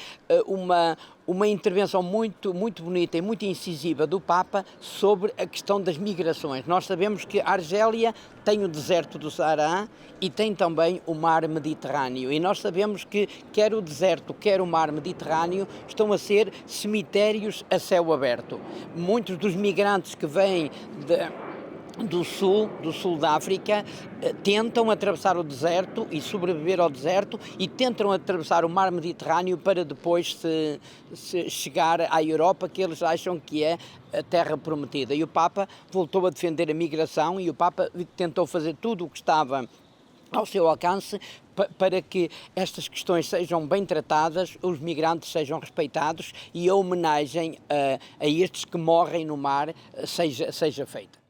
uma intervenção muito bonita e muito incisiva do Papa sobre a questão das migrações. Nós sabemos que a Argélia tem o deserto do Saara e tem também o mar Mediterrâneo. E nós sabemos que quer o deserto, quer o mar Mediterrâneo estão a ser cemitérios a céu aberto. Muitos dos migrantes que vêm do sul da África, tentam atravessar o deserto e sobreviver ao deserto e tentam atravessar o mar Mediterrâneo para depois se chegar à Europa, que eles acham que é a terra prometida. E o Papa voltou a defender a migração e o Papa tentou fazer tudo o que estava ao seu alcance para que estas questões sejam bem tratadas, os migrantes sejam respeitados e a homenagem a estes que morrem no mar seja feita.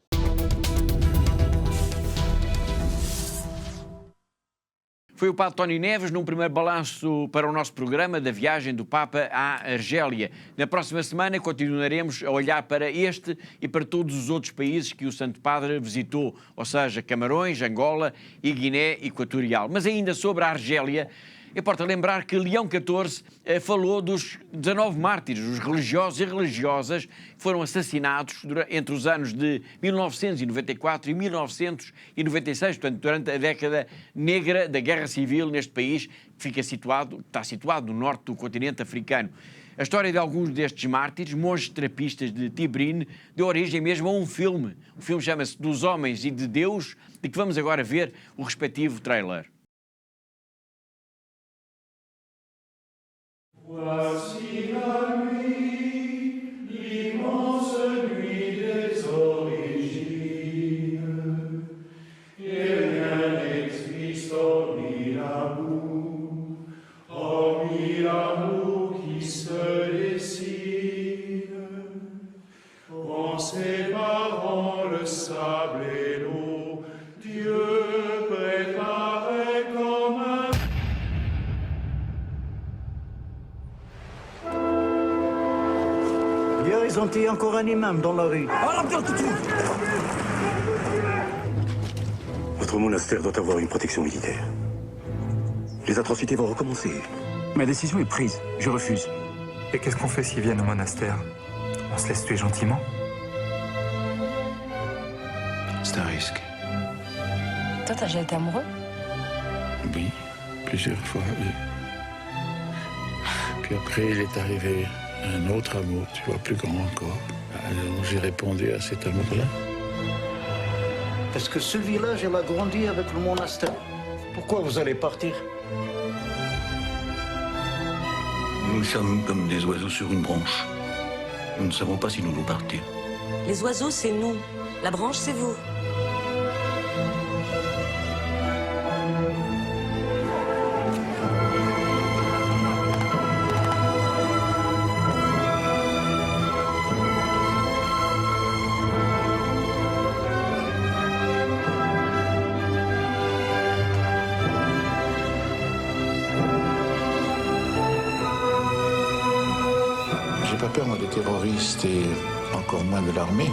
Foi o Padre Tony Neves num primeiro balanço para o nosso programa da viagem do Papa à Argélia. Na próxima semana continuaremos a olhar para este e para todos os outros países que o Santo Padre visitou, ou seja, Camarões, Angola e Guiné Equatorial. Mas ainda sobre a Argélia, importa lembrar que Leão XIV falou dos 19 mártires, os religiosos e religiosas que foram assassinados entre os anos de 1994 e 1996, portanto, durante a década negra da Guerra Civil neste país, que está situado no norte do continente africano. A história de alguns destes mártires, monges trapistas de Tibrine, deu origem mesmo a um filme. O filme chama-se Dos Homens e de Deus, de que vamos agora ver o respectivo trailer. Voici la nuit, l'immense nuit des origines, et rien n'existe hormis l'amour qui se dessine, en séparant le sable et l'eau, Dieu préparait comme un... Hier, ils ont tué encore un imam dans la rue. Votre monastère doit avoir une protection militaire. Les atrocités vont recommencer. Ma décision est prise. Je refuse. Et qu'est-ce qu'on fait s'ils viennent au monastère? On se laisse tuer gentiment? C'est un risque. Toi, t'as déjà été amoureux? Oui, plusieurs fois, oui. Puis après, il est arrivé un autre amour, tu vois, plus grand encore. Alors j'ai répondu à cet amour-là. Parce que ce village, il a grandi avec le monastère. Pourquoi vous allez partir? Nous sommes comme des oiseaux sur une branche. Nous ne savons pas si nous nous partir. Les oiseaux, c'est nous. La branche, c'est vous. J'ai pas peur, moi, des terroristes et encore moins de l'armée.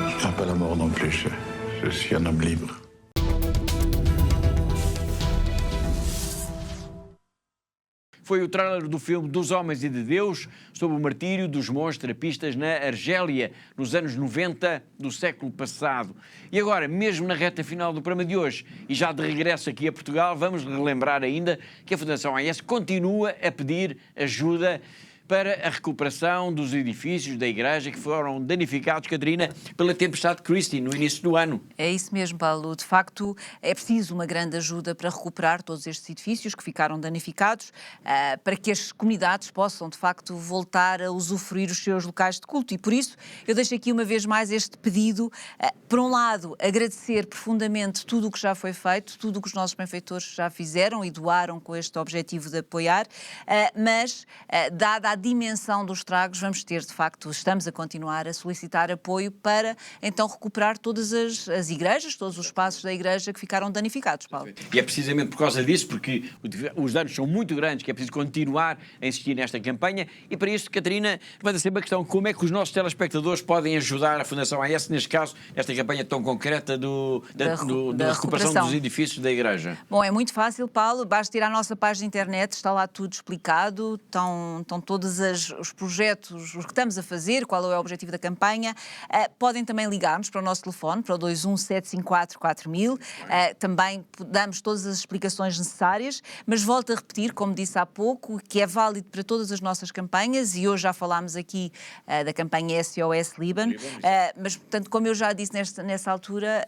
Je crains pas la mort non plus. Je suis un homme libre. Foi o trailer do filme Dos Homens e de Deus, sobre o martírio dos monges trapistas na Argélia, nos anos 90 do século passado. E agora, mesmo na reta final do programa de hoje, e já de regresso aqui a Portugal, vamos relembrar ainda que a Fundação AES continua a pedir ajuda para a recuperação dos edifícios da Igreja que foram danificados, Catarina, pela tempestade Christine no início do ano. É isso mesmo, Paulo. De facto, é preciso uma grande ajuda para recuperar todos estes edifícios que ficaram danificados, para que as comunidades possam, de facto, voltar a usufruir os seus locais de culto. E por isso, eu deixo aqui uma vez mais este pedido. Por um lado, agradecer profundamente tudo o que já foi feito, tudo o que os nossos benfeitores já fizeram e doaram com este objetivo de apoiar, mas, dada a dimensão dos estragos, vamos ter, de facto, estamos a continuar a solicitar apoio para, então, recuperar todas as igrejas, todos os espaços da Igreja que ficaram danificados, Paulo. E é precisamente por causa disso, porque os danos são muito grandes, que é preciso continuar a insistir nesta campanha, e para isto, Catarina, levanta sempre a questão, como é que os nossos telespectadores podem ajudar a Fundação AES, neste caso, nesta campanha tão concreta da recuperação dos edifícios da Igreja? Bom, é muito fácil, Paulo, basta ir à nossa página de internet, está lá tudo explicado, estão todos os projetos, os que estamos a fazer, qual é o objetivo da campanha. Podem também ligar-nos para o nosso telefone, para o 217544000. Também damos todas as explicações necessárias, mas volto a repetir, como disse há pouco, que é válido para todas as nossas campanhas, e hoje já falámos aqui da campanha SOS Líbano, mas, portanto, como eu já disse nessa altura,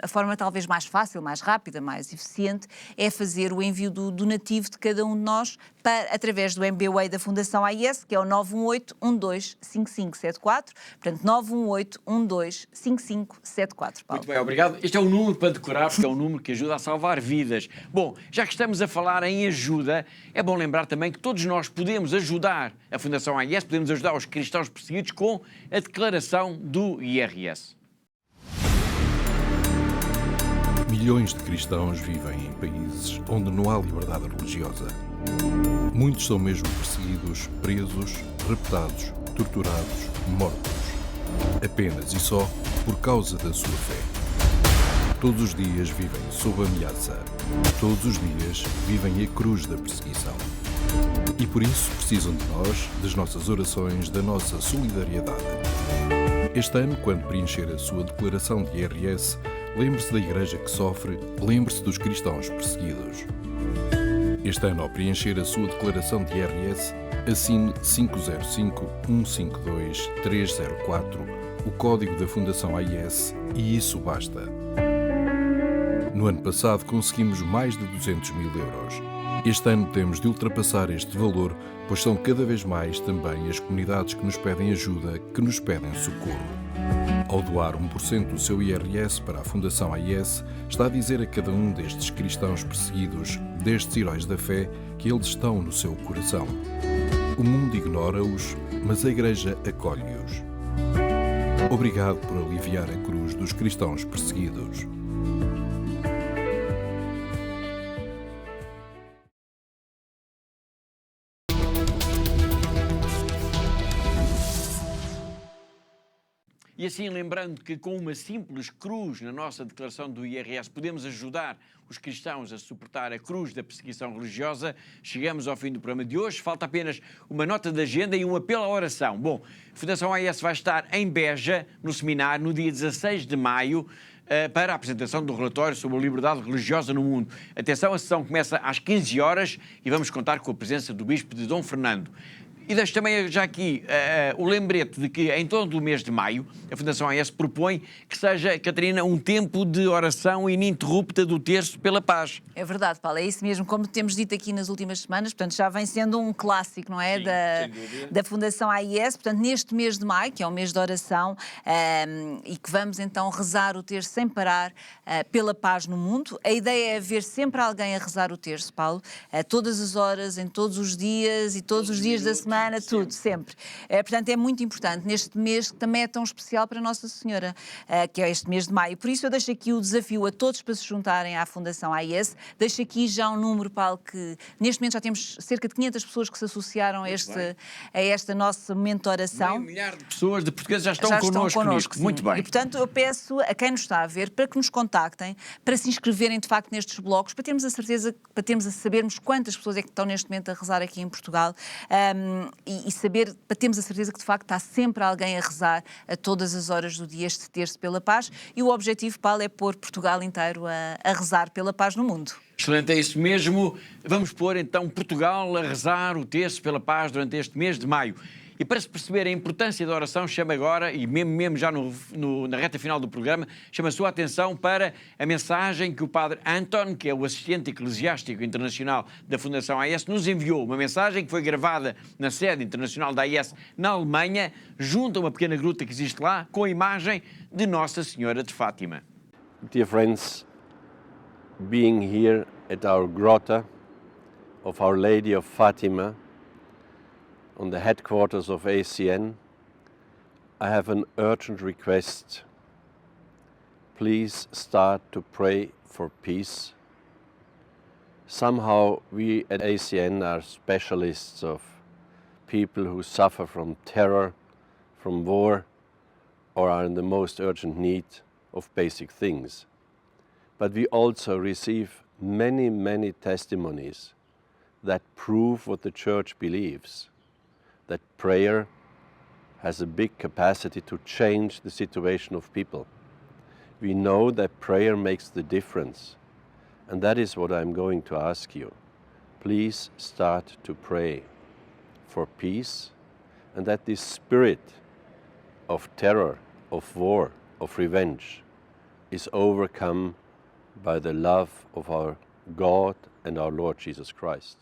a forma talvez mais fácil, mais rápida, mais eficiente, é fazer o envio do donativo de cada um de nós através do MBWay da Fundação AES, que é o 918-125574, portanto 918-125574. Muito bem, obrigado. Este é um número para decorar, porque é um número que ajuda a salvar vidas. Bom, já que estamos a falar em ajuda, é bom lembrar também que todos nós podemos ajudar a Fundação AES, podemos ajudar os cristãos perseguidos com a declaração do IRS. Milhões de cristãos vivem em países onde não há liberdade religiosa. Muitos são mesmo perseguidos, presos, raptados, torturados, mortos. Apenas e só por causa da sua fé. Todos os dias vivem sob ameaça. Todos os dias vivem a cruz da perseguição. E por isso precisam de nós, das nossas orações, da nossa solidariedade. Este ano, quando preencher a sua declaração de IRS, lembre-se da Igreja que sofre, lembre-se dos cristãos perseguidos. Este ano, ao preencher a sua declaração de IRS, assine 505-152-304, o código da Fundação AIS, e isso basta. No ano passado conseguimos mais de 200 mil euros. Este ano temos de ultrapassar este valor, pois são cada vez mais também as comunidades que nos pedem ajuda, que nos pedem socorro. Ao doar 1% do seu IRS para a Fundação AIS, está a dizer a cada um destes cristãos perseguidos, destes heróis da fé, que eles estão no seu coração. O mundo ignora-os, mas a Igreja acolhe-os. Obrigado por aliviar a cruz dos cristãos perseguidos. E assim, lembrando que com uma simples cruz na nossa declaração do IRS podemos ajudar os cristãos a suportar a cruz da perseguição religiosa, chegamos ao fim do programa de hoje. Falta apenas uma nota de agenda e um apelo à oração. Bom, a Fundação AIS vai estar em Beja, no seminário, no dia 16 de maio, para a apresentação do relatório sobre a liberdade religiosa no mundo. Atenção, a sessão começa às 15 horas e vamos contar com a presença do Bispo de Dom Fernando. E deixo também já aqui o lembrete de que em todo o mês de maio a Fundação AIS propõe que seja, Catarina, um tempo de oração ininterrupta do Terço pela Paz. É verdade, Paulo, é isso mesmo, como temos dito aqui nas últimas semanas, portanto já vem sendo um clássico, não é? Sim, da Fundação AIS, portanto neste mês de maio, que é o mês de oração, e que vamos então rezar o Terço sem parar pela paz no mundo. A ideia é haver sempre alguém a rezar o Terço, Paulo, a todas as horas, em todos os dias e todos os dias da semana, tudo, sempre. Portanto, é muito importante neste mês que também é tão especial para Nossa Senhora, que é este mês de maio. Por isso eu deixo aqui o desafio a todos para se juntarem à Fundação AIS. Deixo aqui já um número, Paulo, que neste momento já temos cerca de 500 pessoas que se associaram a esta nossa momento de oração. Meio milhar de pessoas, de portugueses, já estão connosco. Muito bem. E, portanto, eu peço a quem nos está a ver para que nos contactem, para se inscreverem, de facto, nestes blocos, para termos a certeza, para sabermos quantas pessoas é que estão neste momento a rezar aqui em Portugal. E saber, para termos a certeza que de facto está sempre alguém a rezar a todas as horas do dia este Terço pela Paz, e o objetivo, Paulo, é pôr Portugal inteiro a rezar pela paz no mundo. Excelente, é isso mesmo. Vamos pôr então Portugal a rezar o Terço pela Paz durante este mês de maio. E para se perceber a importância da oração, chama agora, e mesmo já na reta final do programa, chama a sua atenção para a mensagem que o Padre Anton, que é o assistente eclesiástico internacional da Fundação AIS, nos enviou. Uma mensagem que foi gravada na sede internacional da AIS na Alemanha, junto a uma pequena gruta que existe lá, com a imagem de Nossa Senhora de Fátima. Dear friends, being here at our grotto of Our Lady of Fatima, on the headquarters of ACN, I have an urgent request. Please start to pray for peace. Somehow we at ACN are specialists of people who suffer from terror, from war, or are in the most urgent need of basic things. But we also receive many, many testimonies that prove what the Church believes, that prayer has a big capacity to change the situation of people. We know that prayer makes the difference, and that is what I'm going to ask you. Please start to pray for peace, and that this spirit of terror, of war, of revenge is overcome by the love of our God and our Lord Jesus Christ.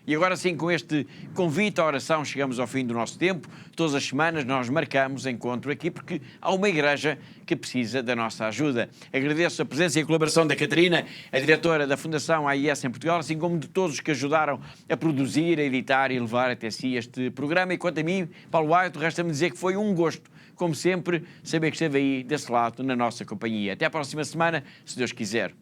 E agora sim, com este convite à oração, chegamos ao fim do nosso tempo. Todas as semanas nós marcamos encontro aqui porque há uma igreja que precisa da nossa ajuda. Agradeço a presença e a colaboração da Catarina, a diretora da Fundação AIS em Portugal, assim como de todos os que ajudaram a produzir, a editar e levar até si este programa. E quanto a mim, Paulo White, resta-me dizer que foi um gosto, como sempre, saber que esteve aí desse lado na nossa companhia. Até à próxima semana, se Deus quiser.